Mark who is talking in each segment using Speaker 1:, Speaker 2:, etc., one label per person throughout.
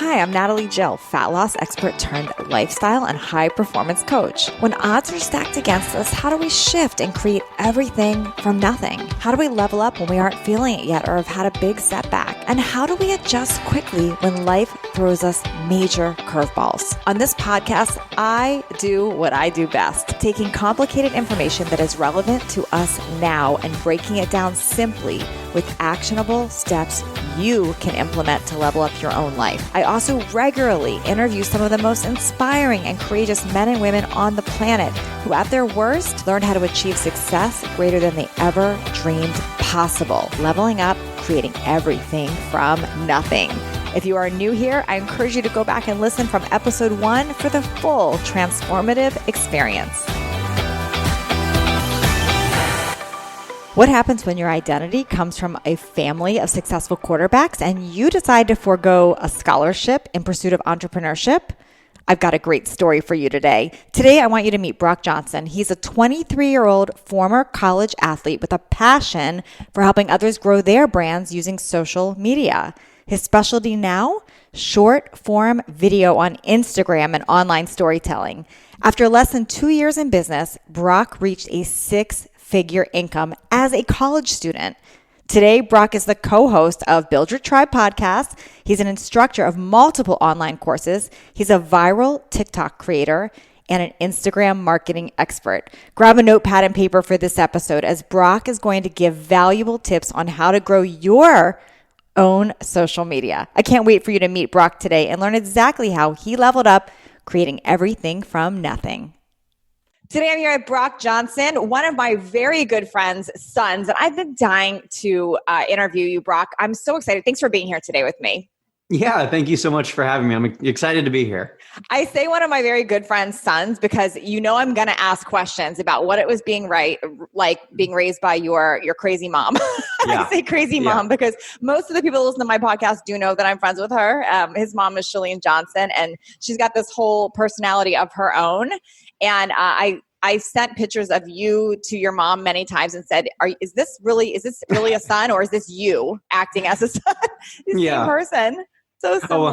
Speaker 1: Hi, I'm Natalie Jill, fat loss expert turned lifestyle and high performance coach. When odds are stacked against us, how do we shift and create everything from nothing? How do we level up when we aren't feeling it yet or have had a big setback? And how do we adjust quickly when life throws us major curveballs? On this podcast, I do what I do best, taking complicated information that is relevant to us now and breaking it down simply with actionable steps you can implement to level up your own life. I also regularly interview some of the most inspiring and courageous men and women on the planet who at their worst learned how to achieve success greater than they ever dreamed possible, leveling up, creating everything from nothing. If you are new here, I encourage you to go back and listen from episode 1 for the full transformative experience. What happens when your identity comes from a family of successful quarterbacks and you decide to forego a scholarship in pursuit of entrepreneurship? I've got a great story for you today. Today, I want you to meet Brock Johnson. He's a 23-year-old former college athlete with a passion for helping others grow their brands using social media. His specialty now? Short form video on Instagram and online storytelling. After less than 2 years in business, Brock reached a six-figure income as a college student. Today, Brock is the co-host of Build Your Tribe podcast. He's an instructor of multiple online courses. He's a viral TikTok creator and an Instagram marketing expert. Grab a notepad and paper for this episode as Brock is going to give valuable tips on how to grow your own social media. I can't wait for you to meet Brock today and learn exactly how he leveled up, creating everything from nothing. Today, I'm here with Brock Johnson, one of my very good friend's sons, and I've been dying to interview you, Brock. I'm so excited. Thanks for being here today with me.
Speaker 2: Yeah, thank you so much for having me. I'm excited to be here.
Speaker 1: I say one of my very good friend's sons because you know I'm going to ask questions about what it was being raised by your crazy mom.
Speaker 2: Yeah.
Speaker 1: I say crazy mom because most of the people who listen to my podcast do know that I'm friends with her. His mom is Shalene Johnson, and she's got this whole personality of her own. And I sent pictures of you to your mom many times and said, is this really a son, or is this you acting as a son? Same person. So similar.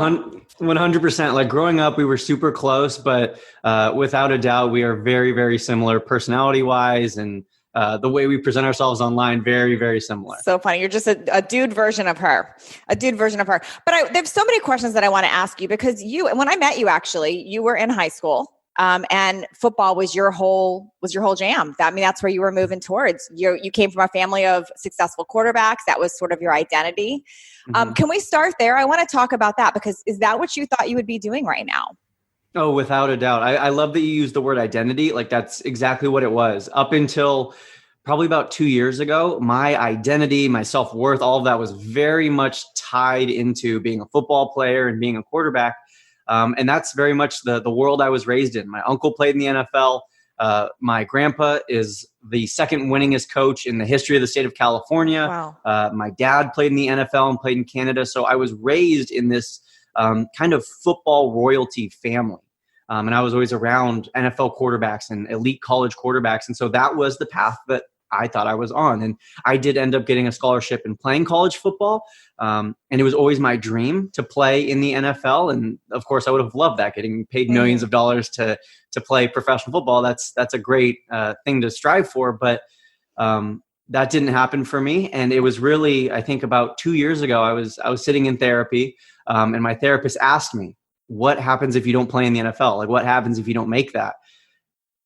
Speaker 2: 100%. Like growing up, we were super close, but without a doubt, we are very, very similar personality-wise, and the way we present ourselves online, very, very similar.
Speaker 1: So funny. You're just a dude version of her. But there's so many questions that I want to ask you because when I met you, actually, you were in high school. And football was your whole jam. That's where you were moving towards. You came from a family of successful quarterbacks. That was sort of your identity. Can we start there? I want to talk about that because is that what you thought you would be doing right now?
Speaker 2: Oh, without a doubt. I love that you used the word identity. Like that's exactly what it was. Up until probably about 2 years ago, my identity, my self-worth, all of that was very much tied into being a football player and being a quarterback. And that's very much the world I was raised in. My uncle played in the NFL. My grandpa is the second winningest coach in the history of the state of California.
Speaker 1: Wow.
Speaker 2: My dad played in the NFL and played in Canada. So I was raised in this kind of football royalty family. And I was always around NFL quarterbacks and elite college quarterbacks. And so that was the path that I thought I was on. And I did end up getting a scholarship and playing college football. And it was always my dream to play in the NFL. And of course, I would have loved that, getting paid millions of dollars to play professional football. That's a great thing to strive for. But that didn't happen for me. And it was really, I think about 2 years ago, I was sitting in therapy and my therapist asked me, what happens if you don't play in the NFL? Like what happens if you don't make that?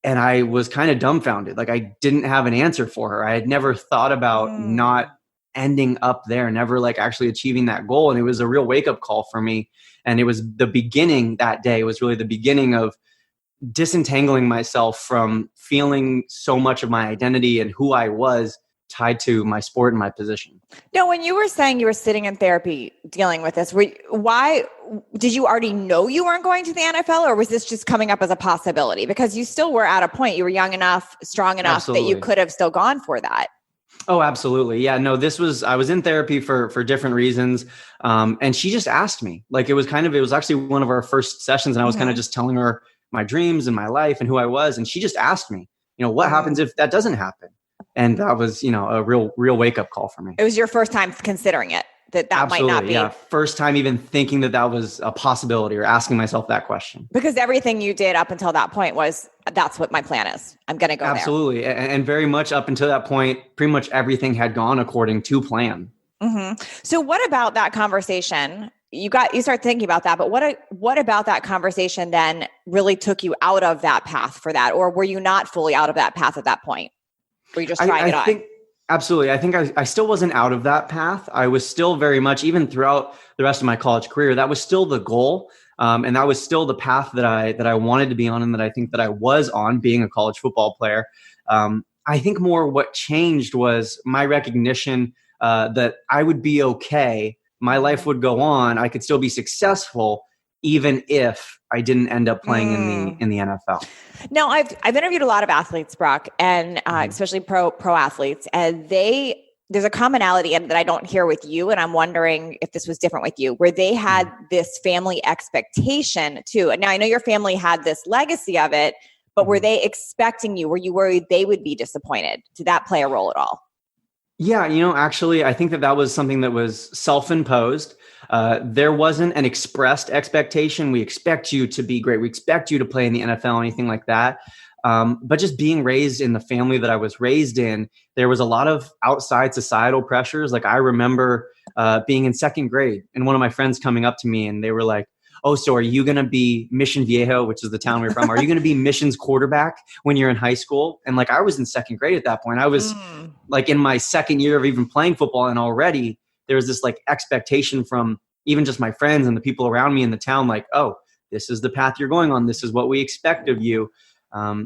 Speaker 2: And I was kind of dumbfounded. Like I didn't have an answer for her. I had never thought about not ending up there, never like actually achieving that goal. And it was a real wake-up call for me. And it was the beginning that day. It was really the beginning of disentangling myself from feeling so much of my identity and who I was tied to my sport and my position.
Speaker 1: No, when you were saying you were sitting in therapy dealing with this, why did you already know you weren't going to the NFL, or was this just coming up as a possibility? Because you still were at a point, you were young enough, strong enough that you could have still gone for that.
Speaker 2: Oh, absolutely. Yeah, no, I was in therapy for different reasons. And she just asked me, like, it was actually one of our first sessions. And I was kind of just telling her my dreams and my life and who I was. And she just asked me, what happens if that doesn't happen? And that was, a real wake up call for me.
Speaker 1: It was your first time considering it. that might
Speaker 2: Absolutely,
Speaker 1: not be.
Speaker 2: yeah. First time even thinking that that was a possibility or asking myself that question.
Speaker 1: Because everything you did up until that point was, that's what my plan is. I'm going to go
Speaker 2: Absolutely. And very much up until that point, pretty much everything had gone according to plan.
Speaker 1: Mm-hmm. So what about that conversation? You start thinking about that, but what about that conversation then really took you out of that path for that? Or were you not fully out of that path at that point? Were you just trying it on?
Speaker 2: Absolutely. I think I still wasn't out of that path. I was still very much, even throughout the rest of my college career, that was still the goal. And that was still the path that I wanted to be on, and that I think that I was on, being a college football player. I think more what changed was my recognition that I would be okay. My life would go on. I could still be successful, even if I didn't end up playing in the NFL.
Speaker 1: Now, I've interviewed a lot of athletes, Brock, and especially pro athletes, and there's a commonality in that I don't hear with you, and I'm wondering if this was different with you, where they had this family expectation too. And now I know your family had this legacy of it, but were they expecting you? Were you worried they would be disappointed? Did that play a role at all?
Speaker 2: Yeah, actually, I think that was something that was self-imposed. There wasn't an expressed expectation. We expect you to be great. We expect you to play in the NFL, anything like that. But just being raised in the family that I was raised in, there was a lot of outside societal pressures. Like I remember being in second grade and one of my friends coming up to me and they were like, "Oh, so are you going to be Mission Viejo," which is the town we're from? "Are you going to be Mission's quarterback when you're in high school?" And like, I was in second grade at that point. I was like in my second year of even playing football. And already there was this like expectation from even just my friends and the people around me in the town, like, "Oh, this is the path you're going on. This is what we expect of you."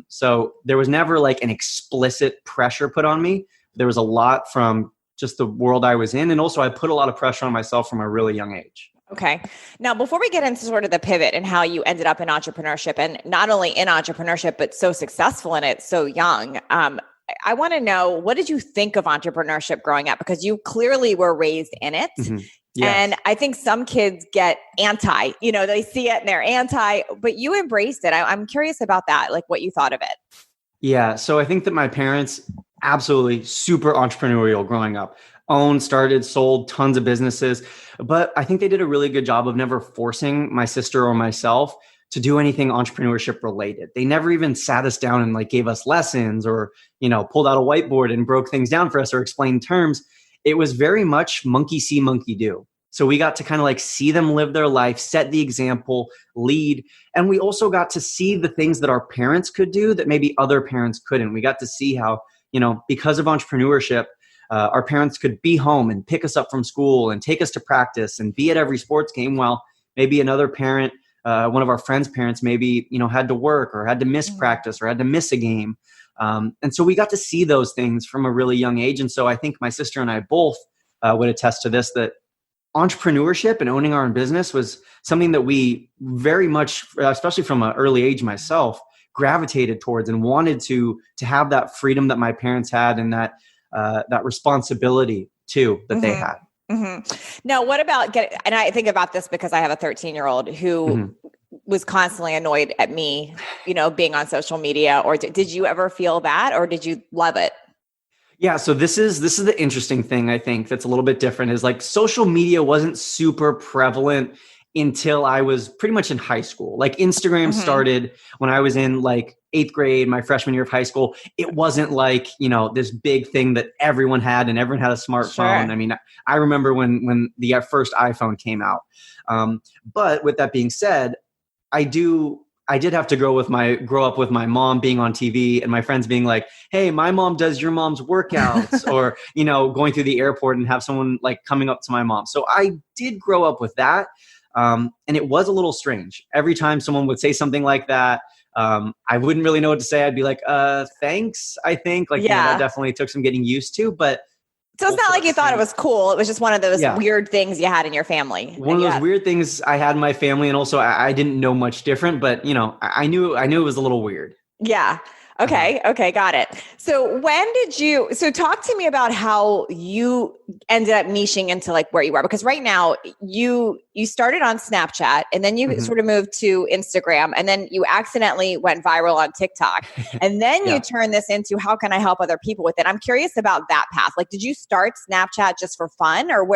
Speaker 2: So there was never like an explicit pressure put on me. There was a lot from just the world I was in. And also I put a lot of pressure on myself from a really young age.
Speaker 1: Okay. Now, before we get into sort of the pivot and how you ended up in entrepreneurship, and not only in entrepreneurship, but so successful in it so young, I want to know, what did you think of entrepreneurship growing up? Because you clearly were raised in it. Mm-hmm. Yes. And I think some kids get anti, they see it and they're anti, but you embraced it. I'm curious about that, like what you thought of it.
Speaker 2: Yeah. So I think that my parents, absolutely super entrepreneurial growing up. Owned, started, sold tons of businesses. But I think they did a really good job of never forcing my sister or myself to do anything entrepreneurship related. They never even sat us down and like gave us lessons or, pulled out a whiteboard and broke things down for us or explained terms. It was very much monkey see, monkey do. So we got to kind of like see them live their life, set the example, lead. And we also got to see the things that our parents could do that maybe other parents couldn't. We got to see how, because of entrepreneurship, our parents could be home and pick us up from school and take us to practice and be at every sports game, while maybe another parent, one of our friends' parents, maybe, had to work or had to miss practice or had to miss a game. And so we got to see those things from a really young age. And so I think my sister and I both would attest to this, that entrepreneurship and owning our own business was something that we very much, especially from an early age myself, gravitated towards and wanted to have that freedom that my parents had, and that responsibility too that they had.
Speaker 1: Mm-hmm. Now, what about and I think about this because I have a 13-year-old who was constantly annoyed at me, being on social media. Or did you ever feel that, or did you love it?
Speaker 2: Yeah. So this is the interesting thing, I think, that's a little bit different, is like social media wasn't super prevalent until I was pretty much in high school. Like Instagram started when I was in like 8th grade, my freshman year of high school. It wasn't like, this big thing that everyone had and everyone had a smartphone. Sure. I mean, I remember when the first iPhone came out. But with that being said, I did have to grow up with my mom being on TV and my friends being like, "Hey, my mom does your mom's workouts," or, going through the airport and have someone like coming up to my mom. So I did grow up with that. And it was a little strange. Every time someone would say something like that, I wouldn't really know what to say. I'd be like, thanks, I think. Like, that definitely took some getting used to. But
Speaker 1: so it's not like you thought it was cool. It was just one of those weird things you had in your family.
Speaker 2: One of those weird things I had in my family. And also I didn't know much different, but I knew it was a little weird.
Speaker 1: Yeah. Okay. Okay. Got it. So so talk to me about how you ended up niching into like where you are, because right now you started on Snapchat and then you sort of moved to Instagram and then you accidentally went viral on TikTok. And then you turned this into how can I help other people with it? I'm curious about that path. Like, did you start Snapchat just for fun or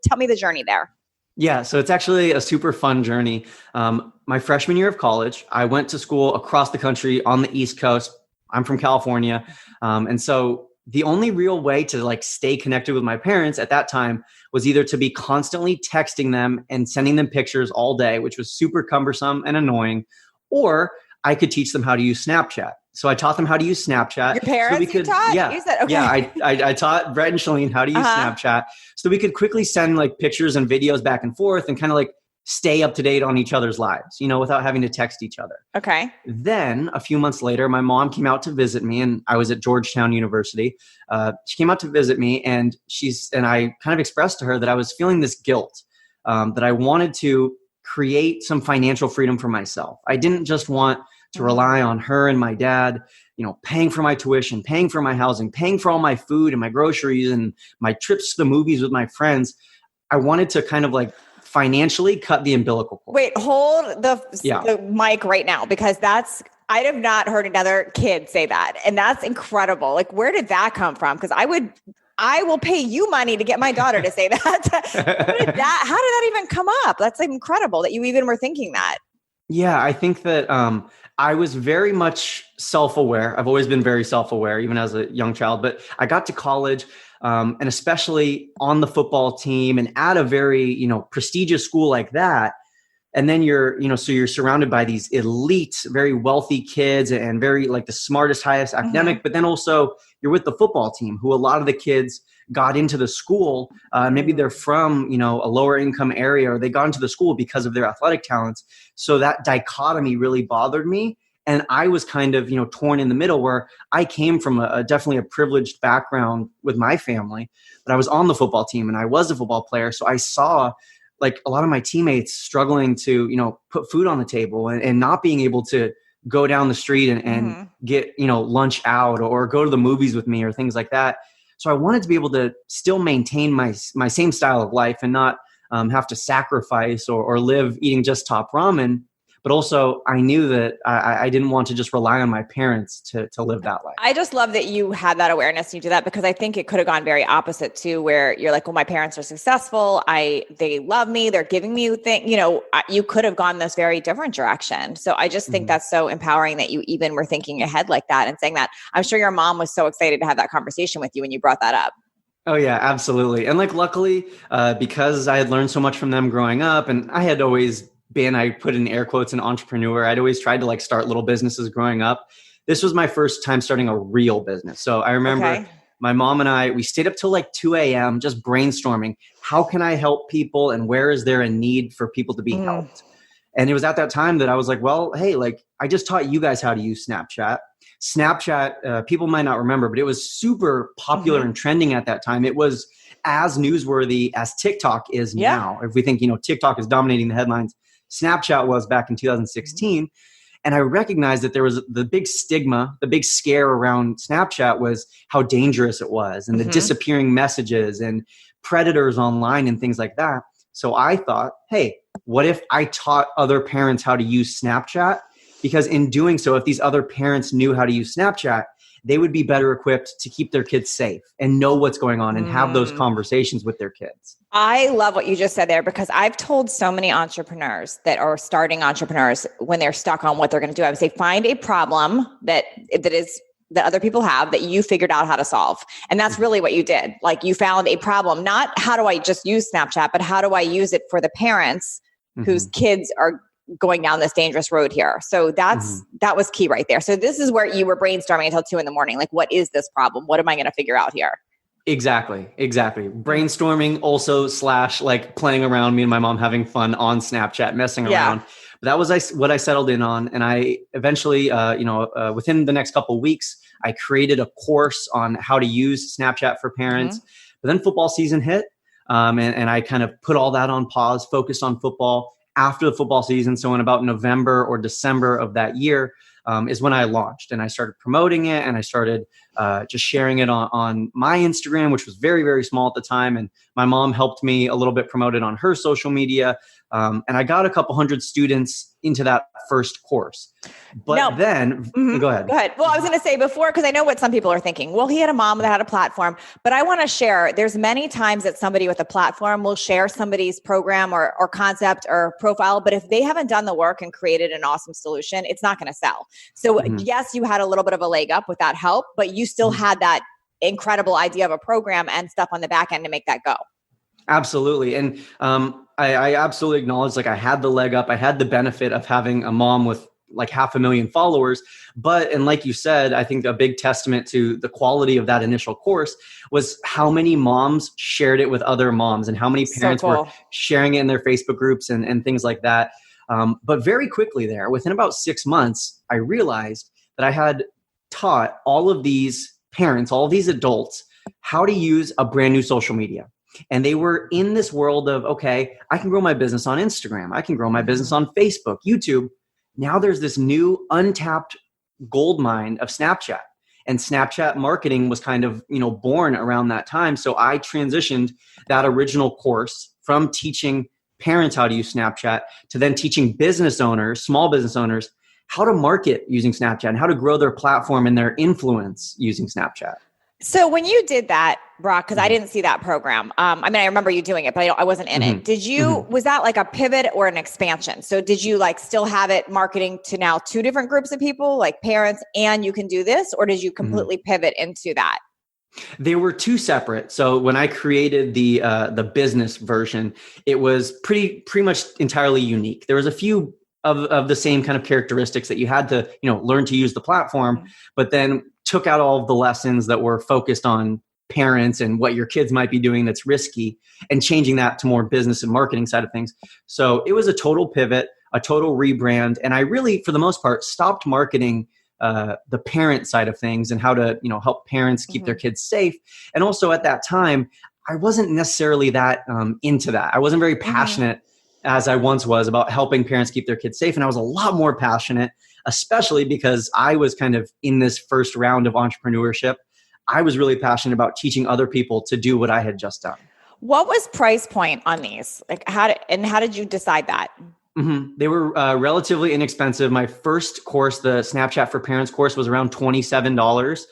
Speaker 1: tell me the journey there?
Speaker 2: Yeah, so it's actually a super fun journey. My freshman year of college, I went to school across the country on the East Coast. I'm from California. And so the only real way to like stay connected with my parents at that time was either to be constantly texting them and sending them pictures all day, which was super cumbersome and annoying, or I could teach them how to use Snapchat. So I taught them how to use Snapchat.
Speaker 1: Your parents you taught?
Speaker 2: Yeah.
Speaker 1: You said, okay.
Speaker 2: Yeah, I taught Brett and Shalene how to use Snapchat so we could quickly send like pictures and videos back and forth and kind of like stay up to date on each other's lives, without having to text each other.
Speaker 1: Okay.
Speaker 2: Then a few months later, my mom came out to visit me and I was at Georgetown University. She came out to visit me and I kind of expressed to her that I was feeling this guilt, that I wanted to create some financial freedom for myself. I didn't just want to rely on her and my dad, paying for my tuition, paying for my housing, paying for all my food and my groceries and my trips to the movies with my friends. I wanted to kind of like financially cut the umbilical cord.
Speaker 1: Wait, hold the mic right now, because I have not heard another kid say that. And that's incredible. Like, where did that come from? Because I will pay you money to get my daughter to say that. How did that even come up? That's incredible that you even were thinking that.
Speaker 2: Yeah, I think that I was very much self-aware. I've always been very self-aware, even as a young child. But I got to college, and especially on the football team and at a very, prestigious school like that. And then so you're surrounded by these elite, very wealthy kids and very like the smartest, highest academic, but then also you're with the football team who a lot of the kids got into the school. Maybe they're from, a lower income area or they got into the school because of their athletic talents. So that dichotomy really bothered me. And I was kind of, torn in the middle where I came from definitely a privileged background with my family, but I was on the football team and I was a football player. So I saw like a lot of my teammates struggling to, put food on the table and not being able to go down the street and get, lunch out or go to the movies with me or things like that. So I wanted to be able to still maintain my same style of life and not have to sacrifice or live eating just top ramen. But also I knew that I didn't want to just rely on my parents to live that life.
Speaker 1: I just love that you had that awareness and you did that, because I think it could have gone very opposite too, where you're like, well, my parents are successful. They love me. They're giving me things, you could have gone this very different direction. So I just think that's so empowering that you even were thinking ahead like that and saying that. I'm sure your mom was so excited to have that conversation with you when you brought that up.
Speaker 2: Oh yeah, absolutely. And like, luckily, because I had learned so much from them growing up and I had always I put in air quotes, an entrepreneur. I'd always tried to like start little businesses growing up. This was my first time starting a real business. So I remember my mom and we stayed up till like 2 a.m. just brainstorming. How can I help people? And where is there a need for people to be helped? And it was at that time that I was like, well, hey, like I just taught you guys how to use Snapchat. Snapchat, people might not remember, but it was super popular and trending at that time. It was as newsworthy as TikTok is now. If we think, TikTok is dominating the headlines, Snapchat was back in 2016. And I recognized that there was the big stigma, the big scare around Snapchat was how dangerous it was and the disappearing messages and predators online and things like that. So I thought, hey, what if I taught other parents how to use Snapchat? Because in doing so, if these other parents knew how to use Snapchat, they would be better equipped to keep their kids safe and know what's going on and have those conversations with their kids.
Speaker 1: I love what you just said there, because I've told so many entrepreneurs that are starting entrepreneurs when they're stuck on what they're going to do. I would say, find a problem that other people have that you figured out how to solve. And that's really what you did. Like, you found a problem, not how do I just use Snapchat, but how do I use it for the parents whose kids are going down this dangerous road here. So that was key right there. So this is where you were brainstorming until 2 a.m. Like, what is this problem? What am I going to figure out here?
Speaker 2: Exactly. Brainstorming also / like playing around, me and my mom having fun on Snapchat, messing around. But that was what I settled in on. And I eventually, within the next couple of weeks, I created a course on how to use Snapchat for parents. But then football season hit, and I kind of put all that on pause, focused on football. After the football season, so in about November or December of that year, is when I launched, and I started promoting it, and I started just sharing it on my Instagram, which was very, very small at the time. And my mom helped me a little bit promote it on her social media. And I got a couple hundred students into that first course. But then, go ahead.
Speaker 1: Go ahead. Well, I was going to say before, because I know what some people are thinking. Well, he had a mom that had a platform, but I want to share, there's many times that somebody with a platform will share somebody's program or concept or profile, but if they haven't done the work and created an awesome solution, it's not going to sell. So yes, you had a little bit of a leg up with that help, but you still had that incredible idea of a program and stuff on the back end to make that go.
Speaker 2: Absolutely. And I absolutely acknowledge, like, I had the leg up. I had the benefit of having a mom with like 500,000 followers. And like you said, I think a big testament to the quality of that initial course was how many moms shared it with other moms and how many parents were sharing it in their Facebook groups and things like that. But very quickly there, within about 6 months, I realized that I had taught all of these parents, all of these adults, how to use a brand new social media. And they were in this world of, okay, I can grow my business on Instagram. I can grow my business on Facebook, YouTube. Now there's this new untapped gold mine of Snapchat. And Snapchat marketing was kind of, born around that time. So I transitioned that original course from teaching parents how to use Snapchat to then teaching business owners, small business owners, how to market using Snapchat and how to grow their platform and their influence using Snapchat.
Speaker 1: So when you did that, Brock, because I didn't see that program. I remember you doing it, but I wasn't in it. Did you, was that like a pivot or an expansion? So did you still have it marketing to now 2 different groups of people, like parents, and you can do this, or did you completely pivot into that?
Speaker 2: They were 2 separate. So when I created the business version, it was pretty much entirely unique. There was a few of the same kind of characteristics that you had to, learn to use the platform, but then took out all of the lessons that were focused on parents and what your kids might be doing that's risky and changing that to more business and marketing side of things. So it was a total pivot, a total rebrand. And I really, for the most part, stopped marketing the parent side of things and how to, help parents keep their kids safe. And also at that time, I wasn't necessarily that into that. I wasn't very passionate as I once was about helping parents keep their kids safe. And I was a lot more passionate, especially because I was kind of in this first round of entrepreneurship. I was really passionate about teaching other people to do what I had just done.
Speaker 1: What was price point on these? How did you decide that?
Speaker 2: They were relatively inexpensive. My first course, the Snapchat for Parents course, was around $27.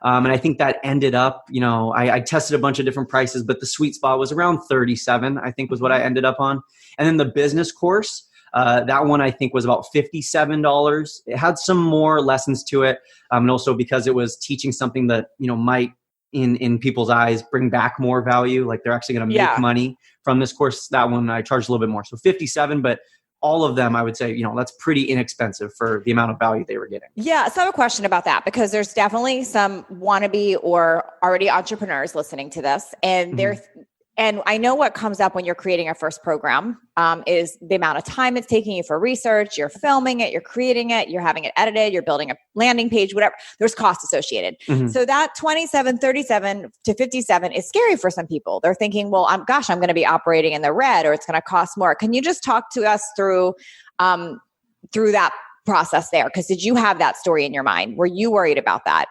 Speaker 2: And I think that ended up, I tested a bunch of different prices, but the sweet spot was around 37, I think was what I ended up on. And then the business course, that one I think was about $57. It had some more lessons to it. And also because it was teaching something that, might in people's eyes bring back more value. Like they're actually going to make money from this course. That one I charged a little bit more. So 57, but all of them, I would say, that's pretty inexpensive for the amount of value they were getting.
Speaker 1: Yeah. So I have a question about that because there's definitely some wannabe or already entrepreneurs listening to this. And and I know what comes up when you're creating a first program is the amount of time it's taking you for research. You're filming it, you're creating it, you're having it edited, you're building a landing page, whatever. There's cost associated. So that 27, 37 to 57 is scary for some people. They're thinking, well, I'm going to be operating in the red or it's going to cost more. Can you just talk to us through that process there? Because did you have that story in your mind? Were you worried about that?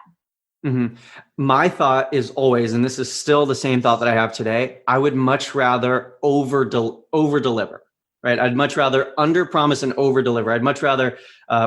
Speaker 2: My thought is always, and this is still the same thought that I have today, I would much rather over deliver, right? I'd much rather under promise and over deliver. I'd much rather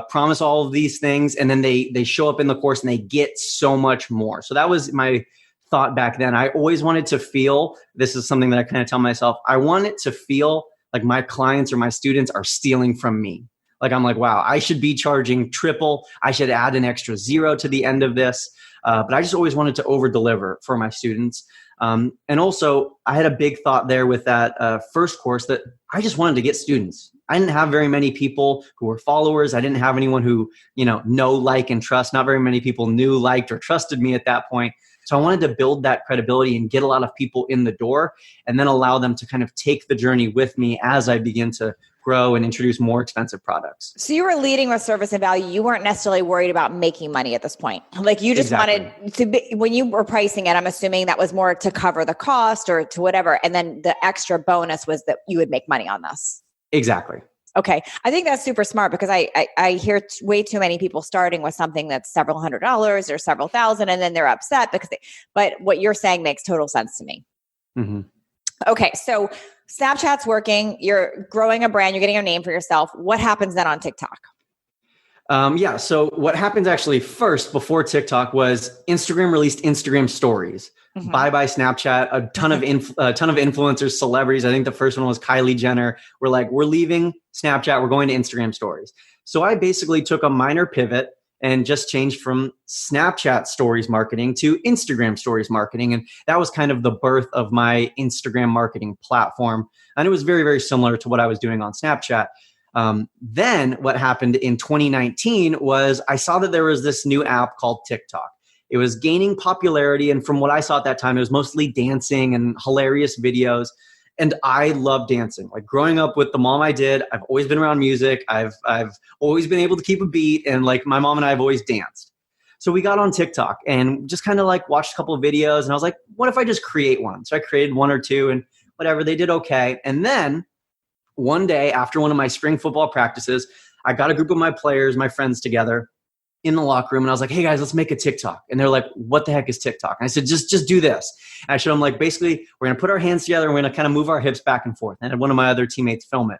Speaker 2: promise all of these things and then they show up in the course and they get so much more. So that was my thought back then. I always wanted to feel, this is something that I kind of tell myself, I want it to feel like my clients or my students are stealing from me. Like I'm like, wow, I should be charging triple. I should add an extra 0 to the end of this. But I just always wanted to over deliver for my students. And also I had a big thought there with that first course that I just wanted to get students. I didn't have very many people who were followers. I didn't have anyone who, know, like, and trust. Not very many people knew, liked, or trusted me at that point. So I wanted to build that credibility and get a lot of people in the door and then allow them to kind of take the journey with me as I begin to grow and introduce more expensive products.
Speaker 1: So you were leading with service and value. You weren't necessarily worried about making money at this point. Like you just wanted to be, when you were pricing it, I'm assuming that was more to cover the cost or to whatever. And then the extra bonus was that you would make money on this.
Speaker 2: Exactly.
Speaker 1: Okay. I think that's super smart because I hear way too many people starting with something that's several $100s or several thousand, and then they're upset but what you're saying makes total sense to me.
Speaker 2: Mm-hmm.
Speaker 1: Okay. So Snapchat's working. You're growing a brand. You're getting a name for yourself. What happens then on TikTok?
Speaker 2: Yeah. So what happens actually first before TikTok was Instagram released Instagram stories.
Speaker 1: Mm-hmm.
Speaker 2: Bye bye Snapchat. A ton of influencers, celebrities. I think the first one was Kylie Jenner. We're like, we're leaving Snapchat. We're going to Instagram stories. So I basically took a minor pivot and just changed from Snapchat stories marketing to Instagram stories marketing. And that was kind of the birth of my Instagram marketing platform. And it was very, very similar to what I was doing on Snapchat. Then what happened in 2019 was I saw that there was this new app called TikTok. It was gaining popularity. And from what I saw at that time, it was mostly dancing and hilarious videos. And I love dancing. Like growing up with the mom I did, I've always been around music. I've always been able to keep a beat. And like my mom and I have always danced. So we got on TikTok and just kind of like watched a couple of videos. And I was like, what if I just create one? So I created one or two and whatever, they did okay. And then one day after one of my spring football practices, I got a group of my players, my friends together in the locker room. And I was like, hey guys, let's make a TikTok. And they're like, what the heck is TikTok? And I said, just do this. And I showed them like, basically, we're going to put our hands together and we're going to kind of move our hips back and forth. And I had one of my other teammates film it.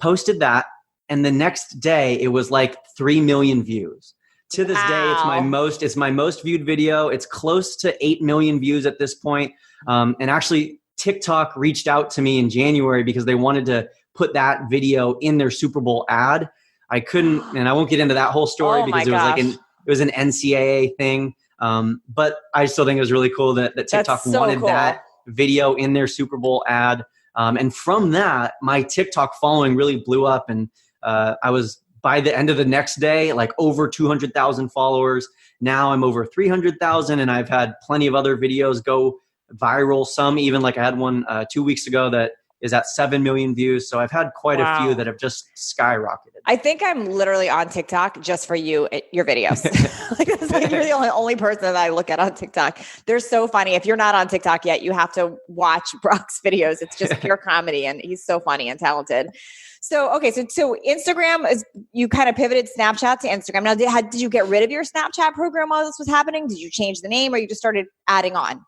Speaker 2: Posted that. And the next day it was like 3 million views. To this day, it's my most viewed video. It's close to 8 million views at this point. And actually TikTok reached out to me in January because they wanted to put that video in their Super Bowl ad. I couldn't, and I won't get into that whole story because it was an NCAA thing. But I still think it was really cool that TikTok wanted that video in their Super Bowl ad. And from that, my TikTok following really blew up. And I was, by the end of the next day, like over 200,000 followers. Now I'm over 300,000, and I've had plenty of other videos go viral. Some even, like I had one 2 weeks ago that is at 7 million views. So I've had quite a few that have just skyrocketed.
Speaker 1: I think I'm literally on TikTok just for your videos. You're the only person that I look at on TikTok. They're so funny. If you're not on TikTok yet, you have to watch Brock's videos. It's just pure comedy, and he's so funny and talented. So, okay. So Instagram is, you kind of pivoted Snapchat to Instagram. Now, did you get rid of your Snapchat program while this was happening? Did you change the name, or you just started adding on?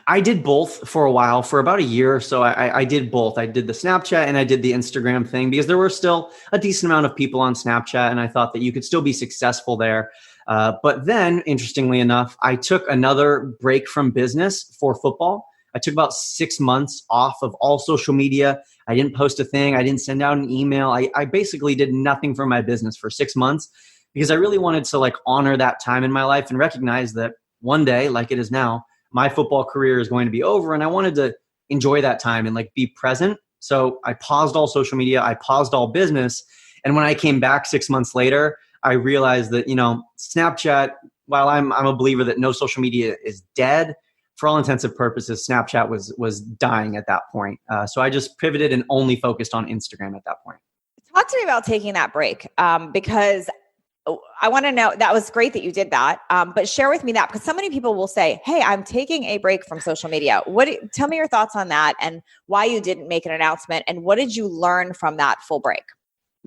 Speaker 2: I did both for a while. For about a year or so, I did both. I did the Snapchat and I did the Instagram thing because there were still a decent amount of people on Snapchat, and I thought that you could still be successful there. But then, interestingly enough, I took another break from business for football. I took about 6 months off of all social media. I didn't post a thing. I didn't send out an email. I basically did nothing for my business for 6 months because I really wanted to like honor that time in my life and recognize that one day, like it is now, my football career is going to be over, and I wanted to enjoy that time and like be present. So I paused all social media. I paused all business. And when I came back 6 months later, I realized that, Snapchat, while I'm a believer that no social media is dead, for all intents and purposes, Snapchat was dying at that point. So I just pivoted and only focused on Instagram at that point.
Speaker 1: Talk to me about taking that break because I want to know, that was great that you did that. But share with me that, because so many people will say, hey, I'm taking a break from social media. Tell me your thoughts on that and why you didn't make an announcement, and what did you learn from that full break?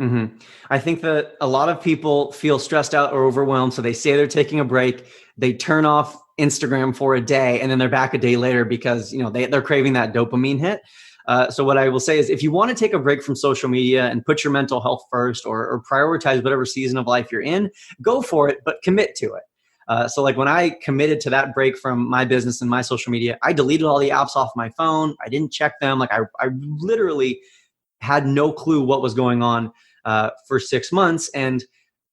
Speaker 2: Mm-hmm. I think that a lot of people feel stressed out or overwhelmed. So they say they're taking a break. They turn off Instagram for a day, and then they're back a day later because, they're craving that dopamine hit. So what I will say is, if you want to take a break from social media and put your mental health first, or prioritize whatever season of life you're in, go for it, but commit to it. So like when I committed to that break from my business and my social media, I deleted all the apps off my phone. I didn't check them. Like I literally had no clue what was going on for 6 months. And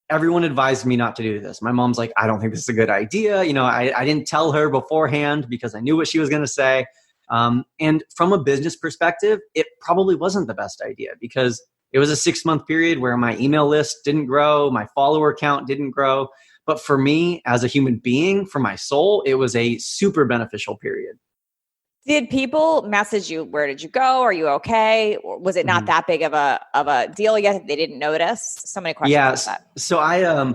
Speaker 2: everyone advised me not to do this. My mom's like, I don't think this is a good idea. I didn't tell her beforehand because I knew what she was going to say. And from a business perspective, it probably wasn't the best idea because it was a 6-month period where my email list didn't grow, my follower count didn't grow. But for me as a human being, for my soul, it was a super beneficial period.
Speaker 1: Did people message you? Where did you go? Are you okay? Or was it not that big of a deal yet? They didn't notice? So many questions about that.
Speaker 2: So I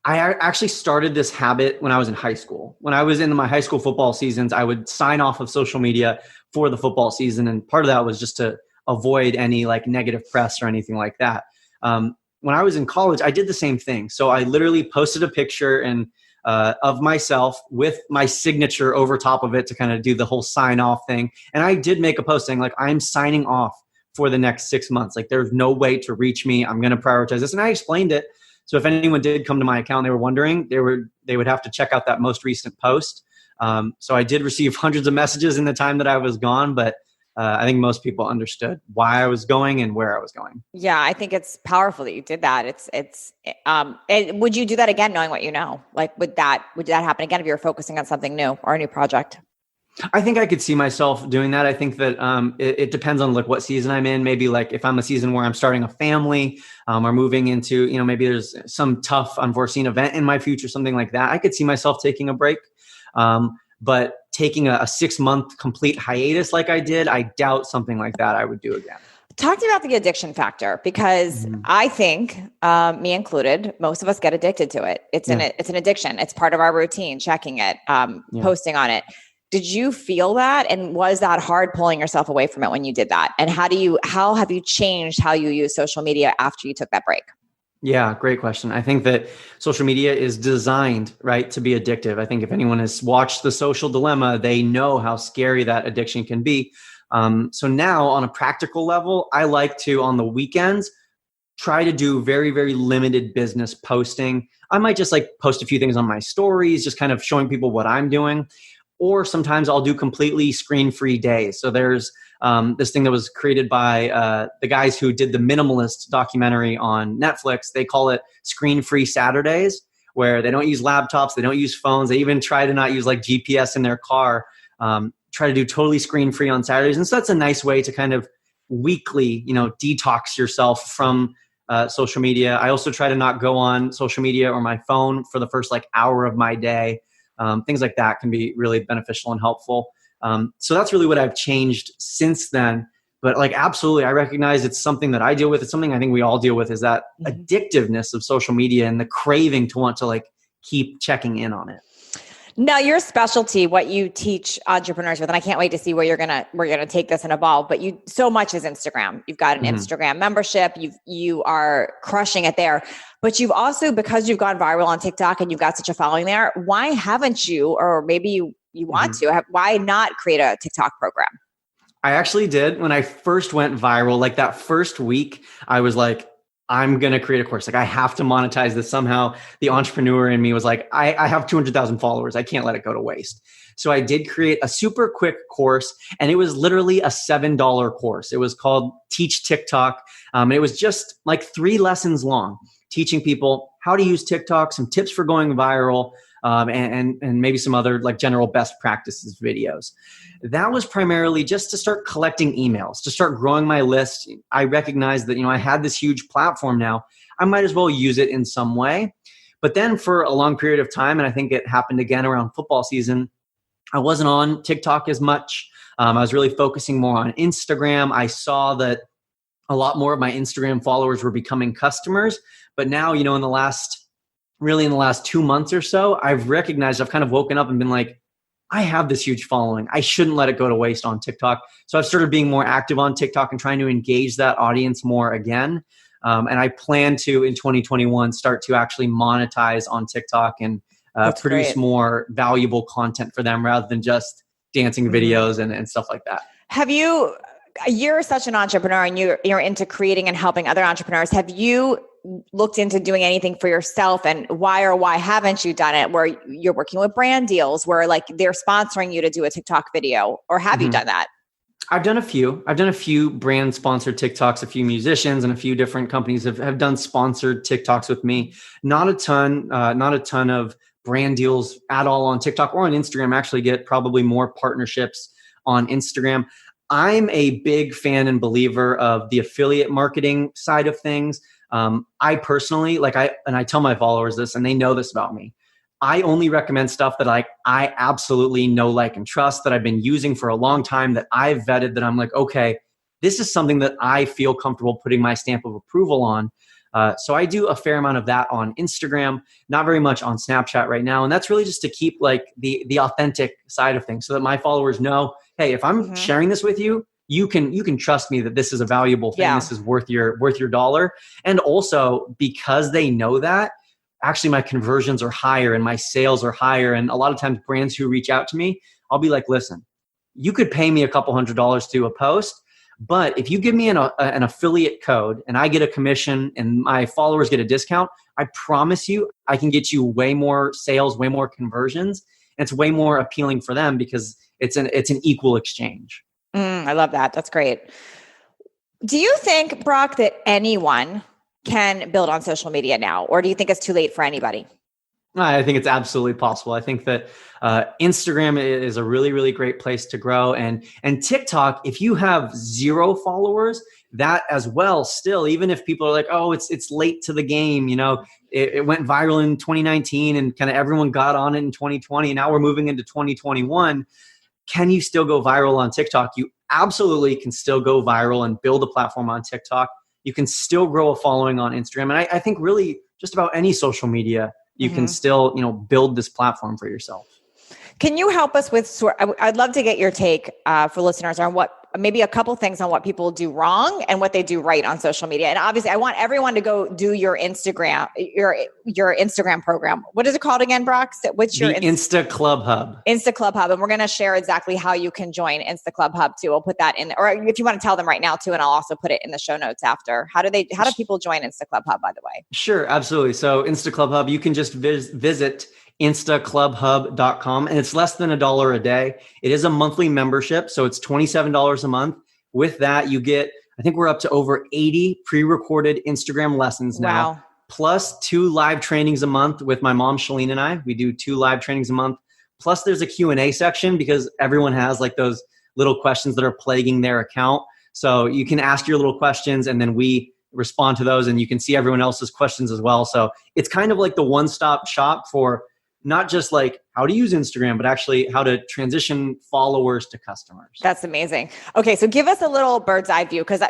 Speaker 2: actually started this habit when I was in high school. When I was in my high school football seasons, I would sign off of social media for the football season. And part of that was just to avoid any like negative press or anything like that. When I was in college, I did the same thing. So I literally posted a picture of myself with my signature over top of it to kind of do the whole sign off thing. And I did make a post saying like, I'm signing off for the next 6 months. Like there's no way to reach me. I'm going to prioritize this. And I explained it. So if anyone did come to my account, they were wondering, they would have to check out that most recent post. So I did receive hundreds of messages in the time that I was gone, but I think most people understood why I was going and where I was going.
Speaker 1: Yeah, I think it's powerful that you did that. Would you do that again, knowing what you know? Like, would that happen again if you were focusing on something new or a new project?
Speaker 2: I think I could see myself doing that. I think that it depends on like what season I'm in. Maybe like if I'm a season where I'm starting a family or moving into, maybe there's some tough unforeseen event in my future, something like that. I could see myself taking a break. But taking a 6-month complete hiatus like I did, I doubt something like that I would do again.
Speaker 1: Talk to me about the addiction factor, because I think, me included, most of us get addicted to it. It's an addiction. It's part of our routine, checking it, posting on it. Did you feel that? And was that hard pulling yourself away from it when you did that? And how have you changed how you use social media after you took that break?
Speaker 2: Yeah, great question. I think that social media is designed, right, to be addictive. I think if anyone has watched The Social Dilemma, they know how scary that addiction can be. So now on a practical level, I like to, on the weekends, try to do very, very limited business posting. I might just like post a few things on my stories, just kind of showing people what I'm doing. Or sometimes I'll do completely screen-free days. So there's this thing that was created by the guys who did the Minimalist documentary on Netflix. They call it Screen-Free Saturdays, where they don't use laptops, they don't use phones, they even try to not use like GPS in their car, try to do totally screen-free on Saturdays. And so that's a nice way to kind of weekly, detox yourself from social media. I also try to not go on social media or my phone for the first like hour of my day. Things like that can be really beneficial and helpful. So that's really what I've changed since then. But like, absolutely, I recognize it's something that I deal with. It's something I think we all deal with, is that addictiveness of social media and the craving to want to like keep checking in on it.
Speaker 1: Now, your specialty, what you teach entrepreneurs with, and I can't wait to see where we're gonna take this and evolve. But so much is Instagram. You've got an Instagram membership. You are crushing it there. But you've also, because you've gone viral on TikTok and you've got such a following there, why haven't you, or maybe you want to, why not create a TikTok program?
Speaker 2: I actually did. When I first went viral, like that first week, I was like, I'm going to create a course. Like I have to monetize this somehow. The entrepreneur in me was like, I have 200,000 followers. I can't let it go to waste. So I did create a super quick course, and it was literally a $7 course. It was called Teach TikTok. It was just like 3 lessons long, teaching people how to use TikTok, some tips for going viral, and maybe some other like general best practices videos. That was primarily just to start collecting emails, to start growing my list. I recognized that, I had this huge platform now. I might as well use it in some way. But then for a long period of time, and I think it happened again around football season, I wasn't on TikTok as much. I was really focusing more on Instagram. I saw that a lot more of my Instagram followers were becoming customers. But now, in the last 2 months or so, I've recognized, I've kind of woken up and been like, I have this huge following. I shouldn't let it go to waste on TikTok. So I've started being more active on TikTok and trying to engage that audience more again. And I plan to, in 2021, start to actually monetize on TikTok and produce more valuable content for them rather than just dancing videos and stuff like that. You're such an entrepreneur, and you're into creating and helping other entrepreneurs. Have you looked into doing anything for yourself, and why haven't you done it, where you're working with brand deals where like they're sponsoring you to do a TikTok video, or have you done that? I've done a few brand sponsored TikToks. A few musicians and a few different companies have done sponsored TikToks with me. Not a ton of brand deals at all on TikTok or on Instagram. I actually get probably more partnerships on Instagram. I'm a big fan and believer of the affiliate marketing side of things. I personally, I tell my followers this, and they know this about me. I only recommend stuff that I absolutely know, like, and trust, that I've been using for a long time, that I've vetted, that I'm like, okay, this is something that I feel comfortable putting my stamp of approval on. So I do a fair amount of that on Instagram, not very much on Snapchat right now. And that's really just to keep like the authentic side of things, so that my followers know, hey, if I'm sharing this with you, you can trust me that this is a valuable thing. This is worth your dollar. And also because they know that, actually my conversions are higher and my sales are higher. And a lot of times brands who reach out to me, I'll be like, listen, you could pay me a couple $100s to a post, but if you give me an affiliate code and I get a commission and my followers get a discount, I promise you I can get you way more sales, way more conversions. And it's way more appealing for them because it's an equal exchange.
Speaker 1: I love that. That's great. Do you think, Brock, that anyone can build on social media now? Or do you think it's too late for anybody?
Speaker 2: I think it's absolutely possible. I think that Instagram is a really, really great place to grow. And TikTok, if you have 0 followers, that as well, still, even if people are like, oh, it's late to the game, it went viral in 2019 and kind of everyone got on it in 2020. Now we're moving into 2021. Can you still go viral on TikTok? You absolutely can still go viral and build a platform on TikTok. You can still grow a following on Instagram. And I think really just about any social media, you can still, build this platform for yourself.
Speaker 1: Can you help us with, I'd love to get your take for listeners on maybe a couple things on what people do wrong and what they do right on social media. And obviously I want everyone to go do your Instagram, your Instagram program. What is it called again, Brock? What's your
Speaker 2: Insta Club Hub?
Speaker 1: Insta Club Hub. And we're going to share exactly how you can join Insta Club Hub too. We'll put that in, or if you want to tell them right now too, and I'll also put it in the show notes after. How do people join Insta Club Hub, by the way? Sure,
Speaker 2: absolutely. So Insta Club Hub, you can just visit instaclubhub.com, and it's less than $1 a day. It is a monthly membership, so it's $27 a month. With that, you get, I think we're up to over 80 pre-recorded Instagram lessons now.
Speaker 1: Wow.
Speaker 2: Plus 2 live trainings a month with my mom, Shalene, and I. We do 2 live trainings a month. Plus there's a Q&A section because everyone has like those little questions that are plaguing their account. So you can ask your little questions and then we respond to those, and you can see everyone else's questions as well. So it's kind of like the one-stop shop for not just like how to use Instagram, but actually how to transition followers to customers.
Speaker 1: That's amazing. Okay. So give us a little bird's eye view. Cause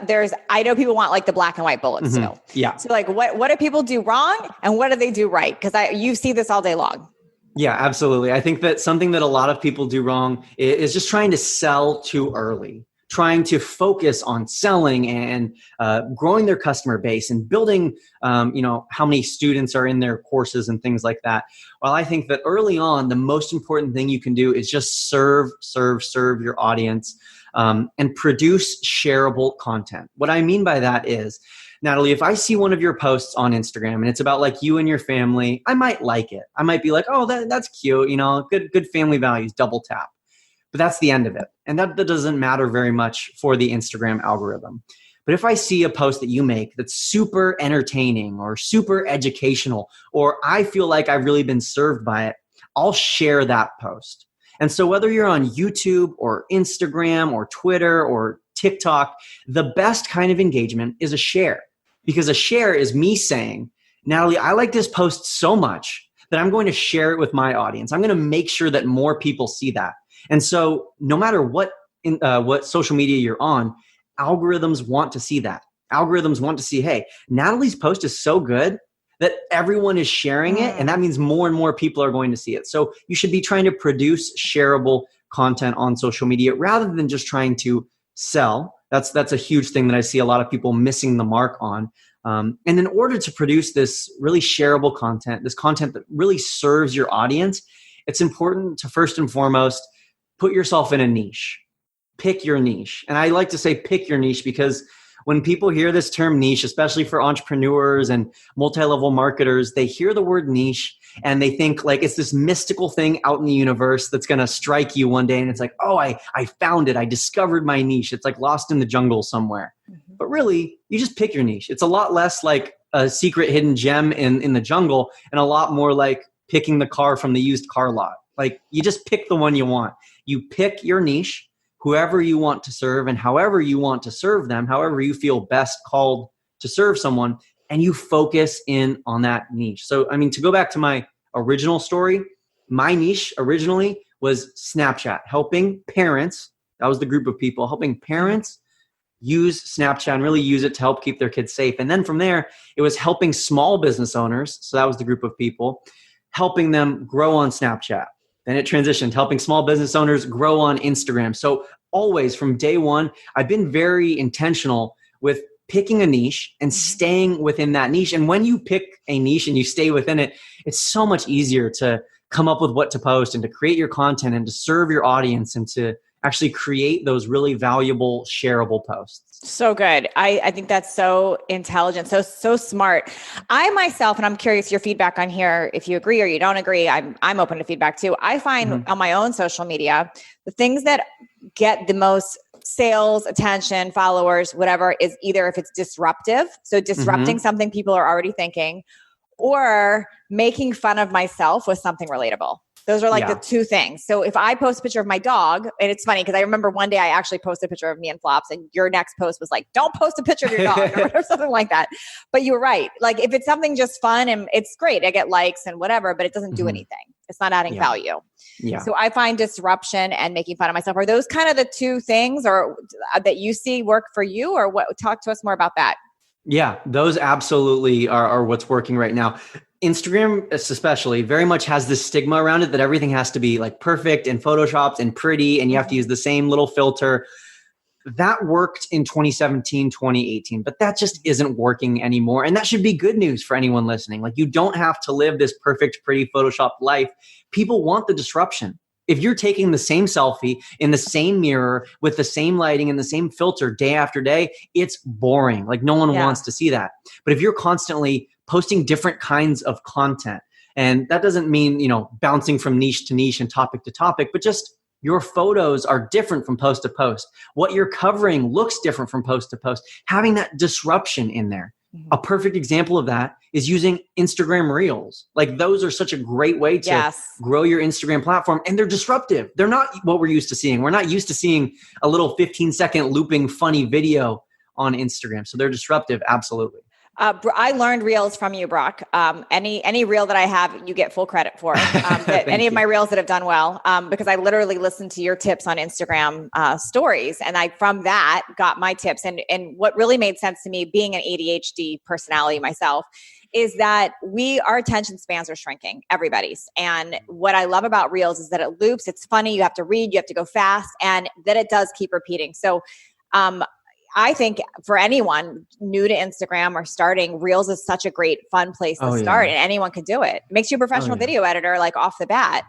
Speaker 1: I know people want like the black and white bullets still.
Speaker 2: Yeah.
Speaker 1: So like what do people do wrong and what do they do right? Cause you see this all day long.
Speaker 2: Yeah, absolutely. I think that something that a lot of people do wrong is just trying to sell too early, trying to focus on selling and growing their customer base and building, how many students are in their courses and things like that. Well, I think that early on, the most important thing you can do is just serve your audience and produce shareable content. What I mean by that is, Natalie, if I see one of your posts on Instagram and it's about like you and your family, I might like it. I might be like, oh, that's cute. Good family values, double tap. But that's the end of it. And that doesn't matter very much for the Instagram algorithm. But if I see a post that you make that's super entertaining or super educational, or I feel like I've really been served by it, I'll share that post. And so whether you're on YouTube or Instagram or Twitter or TikTok, the best kind of engagement is a share. Because a share is me saying, Natalie, I like this post so much that I'm going to share it with my audience. I'm going to make sure that more people see that. And so no matter what social media you're on, algorithms want to see that. Algorithms want to see, hey, Natalie's post is so good that everyone is sharing it. And that means more and more people are going to see it. So you should be trying to produce shareable content on social media rather than just trying to sell. That's a huge thing that I see a lot of people missing the mark on. And in order to produce this really shareable content, this content that really serves your audience, it's important to first and foremost put yourself in a niche. Pick your niche. And I like to say pick your niche because when people hear this term niche, especially for entrepreneurs and multi-level marketers, they hear the word niche and they think like it's this mystical thing out in the universe that's going to strike you one day. And it's like, oh, I found it. I discovered my niche. It's like lost in the jungle somewhere. Mm-hmm. But really, you just pick your niche. It's a lot less like a secret hidden gem in the jungle and a lot more like picking the car from the used car lot. Like you just pick the one you want. You pick your niche, whoever you want to serve and however you want to serve them, however you feel best called to serve someone, and you focus in on that niche. So, to go back to my original story, my niche originally was Snapchat, helping parents, that was the group of people, helping parents use Snapchat and really use it to help keep their kids safe. And then from there, it was helping small business owners, so that was the group of people, helping them grow on Snapchat. Then it transitioned, helping small business owners grow on Instagram. So always from day one, I've been very intentional with picking a niche and staying within that niche. And when you pick a niche and you stay within it, it's so much easier to come up with what to post and to create your content and to serve your audience and to actually create those really valuable, shareable posts.
Speaker 1: So good. I think that's so intelligent, so smart. I myself, and I'm curious your feedback on here, if you agree or you don't agree, I'm open to feedback too. I find on my own social media, the things that get the most sales, attention, followers, whatever, is either if it's disruptive, so disrupting something people are already thinking, or making fun of myself with something relatable. Those are like the two things. So if I post a picture of my dog, and it's funny because I remember one day I actually posted a picture of me and Flops, and your next post was like, don't post a picture of your dog or something like that. But you were right. Like if it's something just fun and it's great, I get likes and whatever, but it doesn't do anything. It's not adding value. Yeah. So I find disruption and making fun of myself. Are those kind of the two things or that you see work for you, or what? Talk to us more about that.
Speaker 2: Yeah, those absolutely are what's working right now. Instagram especially very much has this stigma around it that everything has to be like perfect and photoshopped and pretty and you have to use the same little filter. That worked in 2017, 2018, but that just isn't working anymore. And that should be good news for anyone listening. Like you don't have to live this perfect, pretty photoshopped life. People want the disruption. If you're taking the same selfie in the same mirror with the same lighting and the same filter day after day, it's boring. Like no one wants to see that. But if you're constantly posting different kinds of content, and that doesn't mean, bouncing from niche to niche and topic to topic, but just your photos are different from post to post. What you're covering looks different from post to post. Having that disruption in there. A perfect example of that is using Instagram Reels. Like those are such a great way to grow your Instagram platform, and they're disruptive. They're not what we're used to seeing. We're not used to seeing a little 15-second looping funny video on Instagram. So they're disruptive. Absolutely.
Speaker 1: I learned Reels from you, Brock. Any reel that I have, you get full credit for. Any of my reels that have done well, because I literally listened to your tips on Instagram stories, and I from that got my tips. And what really made sense to me, being an ADHD personality myself, is that our attention spans are shrinking, everybody's. And what I love about Reels is that it loops. It's funny. You have to read. You have to go fast, and that it does keep repeating. So. I think for anyone new to Instagram or starting, Reels is such a great, fun place to start, and anyone can do it. It makes you a professional video editor, like off the bat.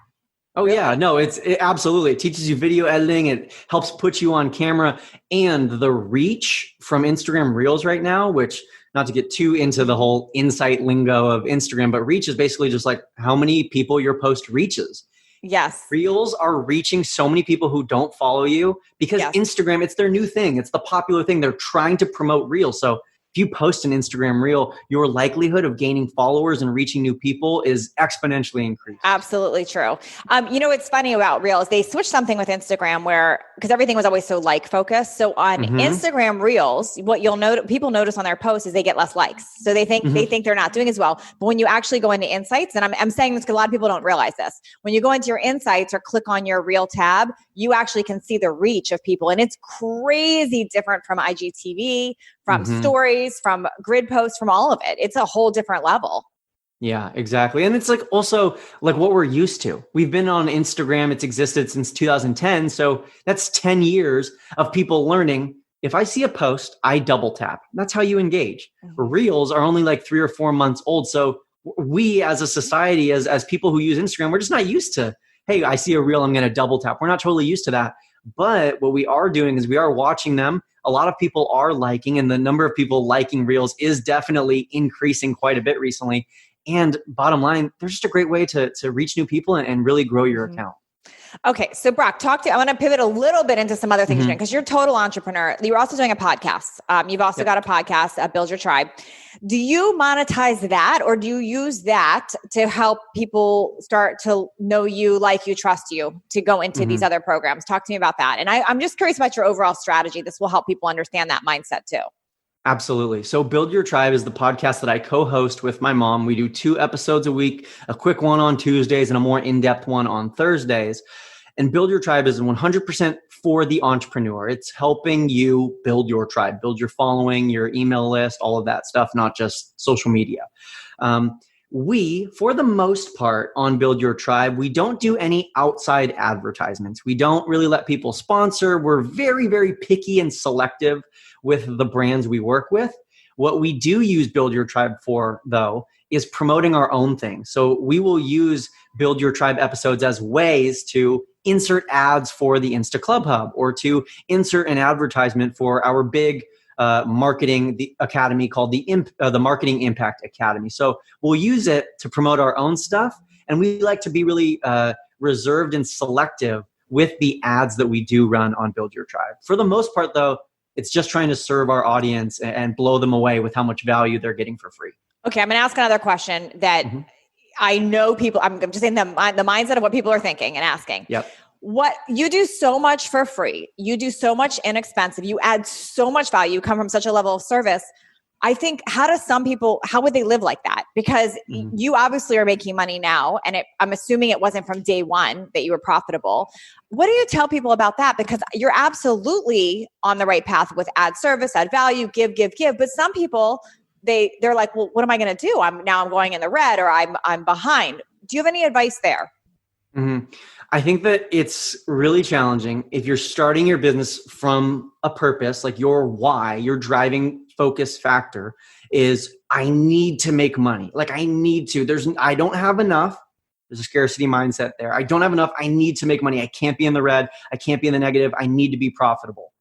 Speaker 2: Oh really? Yeah, no, it absolutely. It teaches you video editing. It helps put you on camera, and the reach from Instagram Reels right now, which not to get too into the whole insight lingo of Instagram, but reach is basically just like how many people your post reaches.
Speaker 1: Yes.
Speaker 2: Reels are reaching so many people who don't follow you because Instagram, it's their new thing. It's the popular thing. They're trying to promote Reels. So if you post an Instagram Reel, your likelihood of gaining followers and reaching new people is exponentially increased.
Speaker 1: Absolutely true. What's funny about Reels, they switched something with Instagram because everything was always so like focused. So on Instagram Reels, what people notice on their posts is they get less likes. So they think they're not doing as well. But when you actually go into insights, and I'm saying this because a lot of people don't realize this, when you go into your insights or click on your Reel tab, you actually can see the reach of people. And it's crazy different from IGTV, from stories, from grid posts, from all of it. It's a whole different level.
Speaker 2: Yeah, exactly. And it's like also like what we're used to. We've been on Instagram. It's existed since 2010. So that's 10 years of people learning. If I see a post, I double tap. That's how you engage. Reels are only like 3 or 4 months old. So we as a society, as people who use Instagram, we're just not used to, hey, I see a reel, I'm going to double tap. We're not totally used to that. But what we are doing is we are watching them. A lot of people are liking, and the number of people liking Reels is definitely increasing quite a bit recently. And bottom line, they're just a great way to reach new people and really grow your account. Okay.
Speaker 1: So Brock, I want to pivot a little bit into some other things you're doing, because you're a total entrepreneur. You're also doing a podcast. You've also got a podcast, Build Your Tribe. Do you monetize that, or do you use that to help people start to know you, like you, trust you, to go into these other programs? Talk to me about that. And I'm just curious about your overall strategy. This will help people understand that mindset too.
Speaker 2: Absolutely. So Build Your Tribe is the podcast that I co-host with my mom. We do 2 episodes a week, a quick one on Tuesdays and a more in-depth one on Thursdays. And Build Your Tribe is 100% for the entrepreneur. It's helping you build your tribe, build your following, your email list, all of that stuff, not just social media. we, for the most part on Build Your Tribe, we don't do any outside advertisements. We don't really let people sponsor. We're very, very picky and selective with the brands we work with. What we do use Build Your Tribe for, though, is promoting our own thing. So we will use Build Your Tribe episodes as ways to insert ads for the Insta Club Hub or to insert an advertisement for our big marketing academy called the Marketing Impact Academy. So we'll use it to promote our own stuff. And we like to be really reserved and selective with the ads that we do run on Build Your Tribe. For the most part, though, it's just trying to serve our audience and blow them away with how much value they're getting for free.
Speaker 1: Okay, I'm going to ask another question that I know people, I'm just saying the mindset of what people are thinking and asking.
Speaker 2: Yep.
Speaker 1: What you do so much for free, you do so much inexpensive, you add so much value, you come from such a level of service. I think, how would they live like that? Because you obviously are making money now, and I'm assuming it wasn't from day one that you were profitable. What do you tell people about that? Because you're absolutely on the right path with add service, add value, give. But some people, they're like, well, what am I going to do? I'm going in the red, or I'm behind. Do you have any advice there?
Speaker 2: I think that it's really challenging if you're starting your business from a purpose, like your why, your driving focus factor is, I need to make money. Like I don't have enough. There's a scarcity mindset there. I don't have enough. I need to make money. I can't be in the red. I can't be in the negative. I need to be profitable.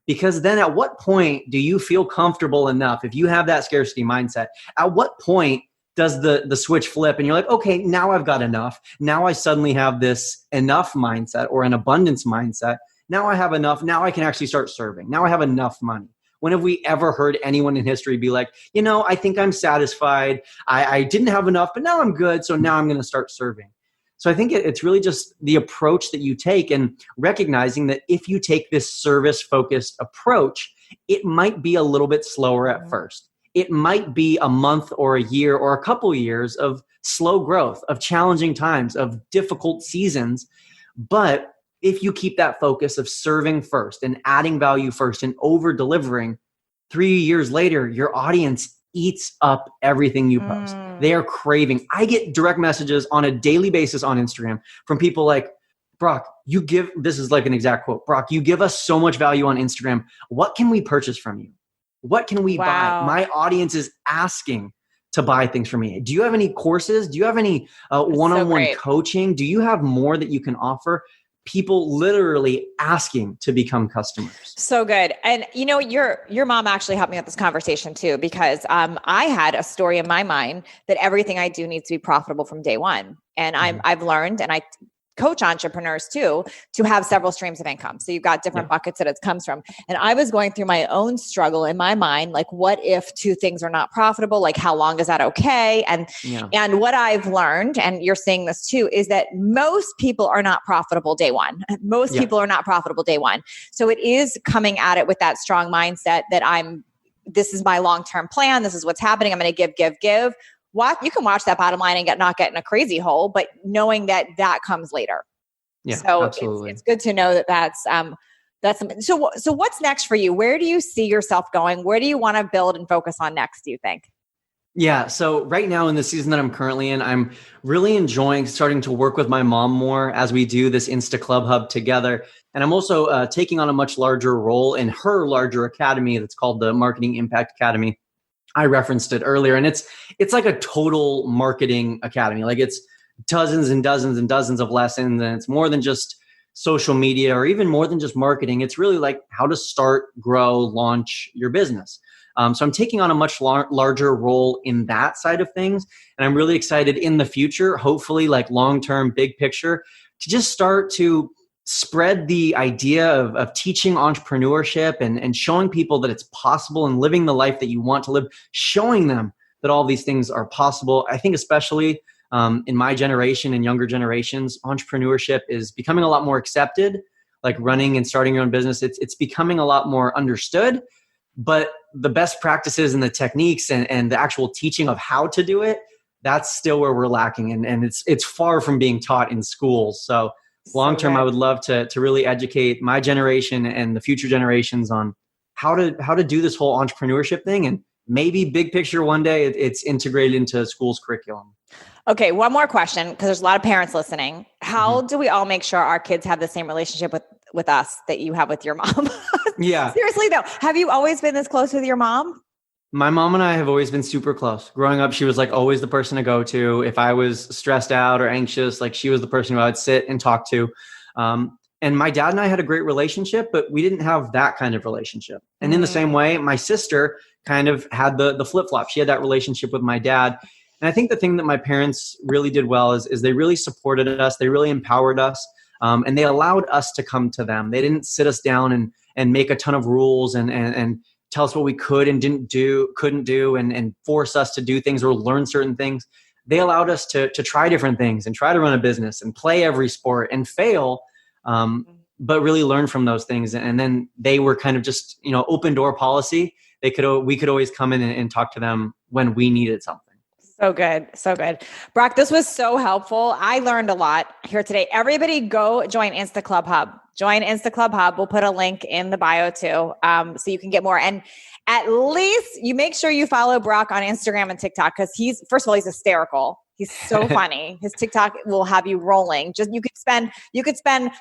Speaker 2: Because then at what point do you feel comfortable enough? If you have that scarcity mindset, at what point does the switch flip and you're like, okay, now I've got enough. Now I suddenly have this enough mindset or an abundance mindset. Now I have enough. Now I can actually start serving. Now I have enough money. When have we ever heard anyone in history be like, I think I'm satisfied. I didn't have enough, but now I'm good. So now I'm going to start serving. So I think it's really just the approach that you take and recognizing that if you take this service-focused approach, it might be a little bit slower at first. It might be a month or a year or a couple years of slow growth, of challenging times, of difficult seasons. But if you keep that focus of serving first and adding value first and over-delivering, 3 years later, your audience eats up everything you post. They are craving. I get direct messages on a daily basis on Instagram from people like, Brock, this is like an exact quote, Brock, you give us so much value on Instagram. What can we purchase from you? What can we buy? My audience is asking to buy things from me. Do you have any courses? Do you have any one-on-one coaching? Do you have more that you can offer? People literally asking to become customers. So good. And your mom actually helped me with this conversation too, because I had a story in my mind that everything I do needs to be profitable from day one. And I've learned, and I coach entrepreneurs too, to have several streams of income. So you've got different buckets that it comes from. And I was going through my own struggle in my mind, like, what if two things are not profitable? Like, how long is that okay? And what I've learned, and you're seeing this too, is that most people are not profitable day one. Most people are not profitable day one. So it is coming at it with that strong mindset that this is my long-term plan. This is what's happening. I'm going to give. You can watch that bottom line and not get in a crazy hole, but knowing that comes later. Yeah, so absolutely. It's good to know that's something. So what's next for you? Where do you see yourself going? Where do you want to build and focus on next, do you think? Yeah. So right now in the season that I'm currently in, I'm really enjoying starting to work with my mom more as we do this Insta Club Hub together. And I'm also taking on a much larger role in her larger academy that's called the Marketing Impact Academy. I referenced it earlier, and it's like a total marketing academy. Like it's dozens and dozens and dozens of lessons, and it's more than just social media or even more than just marketing. It's really like how to start, grow, launch your business. So I'm taking on a much larger role in that side of things, and I'm really excited in the future, hopefully like long-term, big picture, to just start to spread the idea of teaching entrepreneurship and showing people that it's possible and living the life that you want to live, showing them that all these things are possible. I think especially in my generation and younger generations, entrepreneurship is becoming a lot more accepted, like running and starting your own business. It's becoming a lot more understood, but the best practices and the techniques and the actual teaching of how to do it, that's still where we're lacking. And it's far from being taught in schools. So long term, I would love to really educate my generation and the future generations on how to do this whole entrepreneurship thing maybe big picture one day it's integrated into school's curriculum.
Speaker 1: Okay, one more question, because there's a lot of parents listening. How
Speaker 2: Mm-hmm.
Speaker 1: do we all make sure our kids have the same relationship with us that you have with your mom?
Speaker 2: Yeah.
Speaker 1: Seriously though, have you always been this close with your mom?
Speaker 2: My mom and I have always been super close. Growing up, she was like always the person to go to. If I was stressed out or anxious, like she was the person who I would sit and talk to. And my dad and I had a great relationship, but we didn't have that kind of relationship. And in the same way, my sister kind of had the flip-flop. She had that relationship with my dad. And I think the thing that my parents really did well is they really supported us. They really empowered us. And they allowed us to come to them. They didn't sit us down and make a ton of rules and tell us what we could and couldn't do and force us to do things or learn certain things. They allowed us to try different things and try to run a business and play every sport and fail, but really learn from those things. And then they were kind of just, open door policy. We could always come in and talk to them when we needed something.
Speaker 1: So good. So good. Brock, this was so helpful. I learned a lot here today. Everybody go join Insta Club Hub. Join Insta Club Hub. We'll put a link in the bio too, so you can get more. And at least you make sure you follow Brock on Instagram and TikTok, because first of all, he's hysterical. He's so funny. His TikTok will have you rolling. You could spend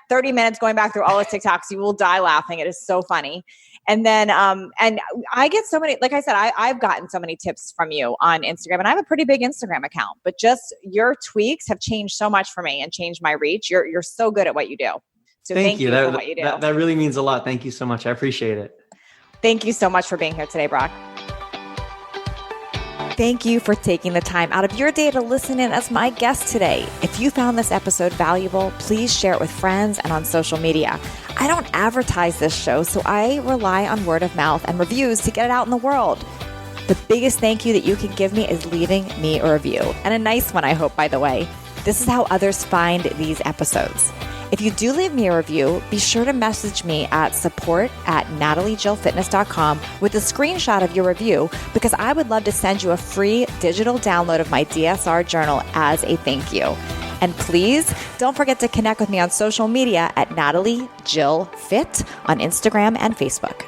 Speaker 1: 30 minutes going back through all his TikToks. You will die laughing. It is so funny. And then, and I get so many, like I said, I've gotten so many tips from you on Instagram, and I have a pretty big Instagram account, but just your tweaks have changed so much for me and changed my reach. You're so good at what you do. So thank you for what you do.
Speaker 2: That really means a lot. Thank you so much. I appreciate it.
Speaker 1: Thank you so much for being here today, Brock. Thank you for taking the time out of your day to listen in as my guest today. If you found this episode valuable, please share it with friends and on social media. I don't advertise this show, so I rely on word of mouth and reviews to get it out in the world. The biggest thank you that you can give me is leaving me a review, and a nice one, I hope, by the way. This is how others find these episodes. If you do leave me a review, be sure to message me at support@nataliejillfitness.com with a screenshot of your review, because I would love to send you a free digital download of my DSR journal as a thank you. And please don't forget to connect with me on social media at Natalie Jill Fit on Instagram and Facebook.